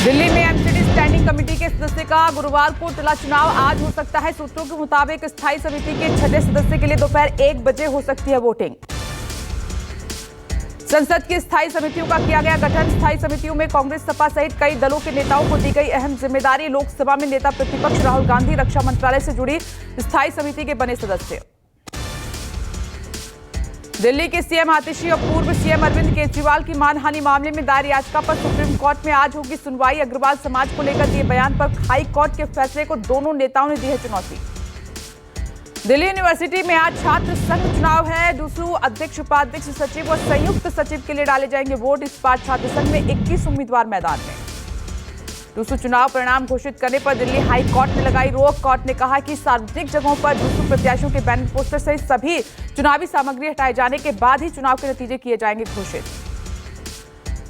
दिल्ली में MCD standing committee के सदस्य का गुरुवार को टला चुनाव आज हो सकता है। सूत्रों के मुताबिक स्थायी समिति के छठे सदस्य के लिए दोपहर 1 बजे हो सकती है वोटिंग। संसद की स्थायी समितियों का किया गया गठन। स्थायी समितियों में कांग्रेस, सपा सहित कई दलों के नेताओं को दी गई अहम जिम्मेदारी। लोकसभा में नेता प्रतिपक्ष राहुल गांधी रक्षा मंत्रालय से जुड़ी स्थायी समिति के बने सदस्य। दिल्ली के सीएम आतिशी और पूर्व सीएम अरविंद केजरीवाल की मानहानि मामले में दायर याचिका पर सुप्रीम कोर्ट में आज होगी सुनवाई। अग्रवाल समाज को लेकर दिए बयान पर हाई कोर्ट के फैसले को दोनों नेताओं ने दी है चुनौती। दिल्ली यूनिवर्सिटी में आज छात्र संघ चुनाव है। डूसू अध्यक्ष, उपाध्यक्ष, सचिव और संयुक्त सचिव के लिए डाले जाएंगे वोट। इस बार छात्र संघ में 21 उम्मीदवार मैदान में। डूसू चुनाव परिणाम घोषित करने पर दिल्ली हाई कोर्ट ने लगाई रोक। कोर्ट ने कहा कि सार्वजनिक जगहों पर डूसू प्रत्याशियों के बैनर, पोस्टर सहित सभी चुनावी सामग्री हटाए जाने के बाद ही चुनाव के नतीजे किए जाएंगे घोषित।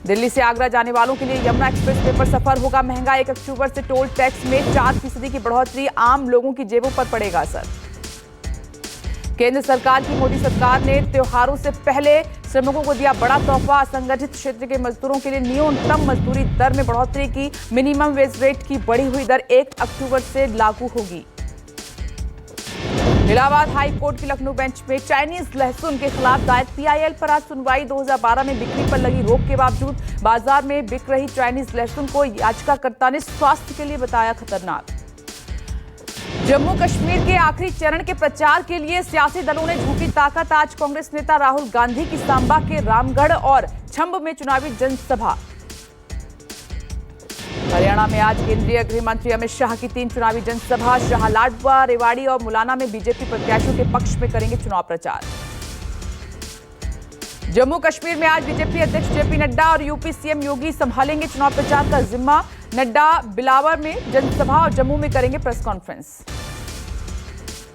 दिल्ली से आगरा जाने वालों के लिए यमुना एक्सप्रेस वे पर सफर होगा महंगा। 1 अक्टूबर से टोल टैक्स में 4% की बढ़ोतरी, आम लोगों की जेबों पर पड़ेगा असर। केंद्र सरकार की मोदी सरकार ने त्योहारों से पहले श्रमिकों को दिया बड़ा तोहफा। असंगठित क्षेत्र के मजदूरों के लिए न्यूनतम मजदूरी दर में बढ़ोतरी की। मिनिमम वेज रेट की बढ़ी हुई दर 1 अक्टूबर से लागू होगी। इलाहाबाद हाई कोर्ट की लखनऊ बेंच में चाइनीज लहसुन के खिलाफ दायर पीआईएल पर आज सुनवाई। 2012 में बिक्री पर लगी रोक के बावजूद बाजार में बिक रही चाइनीज लहसुन को याचिकाकर्ता ने स्वास्थ्य के लिए बताया खतरनाक। जम्मू कश्मीर के आखिरी चरण के प्रचार के लिए सियासी दलों ने झोंकी ताकत। आज कांग्रेस नेता राहुल गांधी की सांबा के रामगढ़ और छंब में चुनावी जनसभा। हरियाणा में आज केंद्रीय गृह मंत्री अमित शाह की 3 चुनावी जनसभा। शाह लाडवा, रेवाड़ी और मुलाना में बीजेपी प्रत्याशियों के पक्ष में करेंगे चुनाव प्रचार। जम्मू कश्मीर में आज बीजेपी अध्यक्ष जेपी नड्डा और यूपी सीएम योगी संभालेंगे चुनाव प्रचार का जिम्मा। नड्डा बिलावर में जनसभा और जम्मू में करेंगे प्रेस कॉन्फ्रेंस।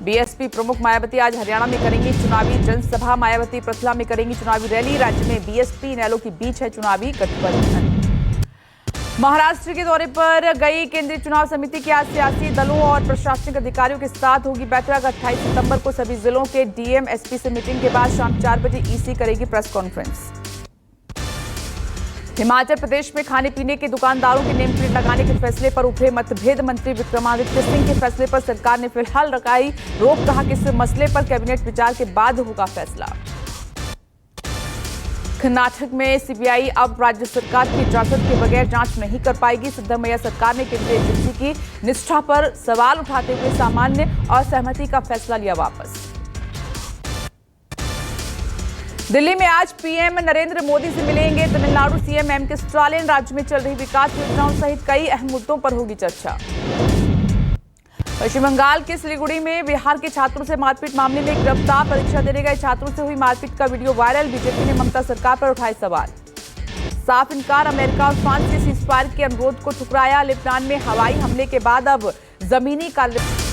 बीएसपी प्रमुख मायावती आज हरियाणा में करेंगी चुनावी जनसभा। मायावती पृथला में करेंगी चुनावी रैली। राज्य में बीएसपी इनेलो के बीच है चुनावी गठबंधन। महाराष्ट्र के दौरे पर गई केंद्रीय चुनाव समिति की आज सियासी दलों और प्रशासनिक अधिकारियों के साथ होगी बैठक। 28 सितंबर को सभी जिलों के डीएम, एसपी से मीटिंग के बाद शाम 4 बजे ईसी करेगी प्रेस कॉन्फ्रेंस। हिमाचल प्रदेश में खाने पीने के दुकानदारों के नेम प्लेट लगाने के फैसले पर उभरे मतभेद। मंत्री विक्रमादित्य सिंह के फैसले पर सरकार ने फिलहाल लगाई रोक। कहा कि इस मसले पर कैबिनेट विचार के बाद होगा फैसला। कर्नाटक में सीबीआई अब राज्य सरकार की इजाजत के बगैर जांच नहीं कर पाएगी। सिद्धरमैया सरकार ने केंद्रीय एजेंसी की निष्ठा पर सवाल उठाते हुए सामान्य असहमति का फैसला लिया वापस। दिल्ली में आज पीएम नरेंद्र मोदी से मिलेंगे तमिलनाडु सीएम एम के स्टालिन। राज्य में चल रही विकास योजनाओं सहित कई अहम मुद्दों पर होगी चर्चा। पश्चिम बंगाल के सिलीगुड़ी में बिहार के छात्रों से मारपीट मामले में गिरफ्तार परीक्षा देने गए छात्रों से हुई मारपीट का वीडियो वायरल। बीजेपी ने ममता सरकार पर उठाए सवाल। साफ इनकार। अमेरिका और फ्रांस के सीजफायर के अनुरोध को ठुकराया। लेबनान में हवाई हमले के बाद अब जमीनी कार्रवाई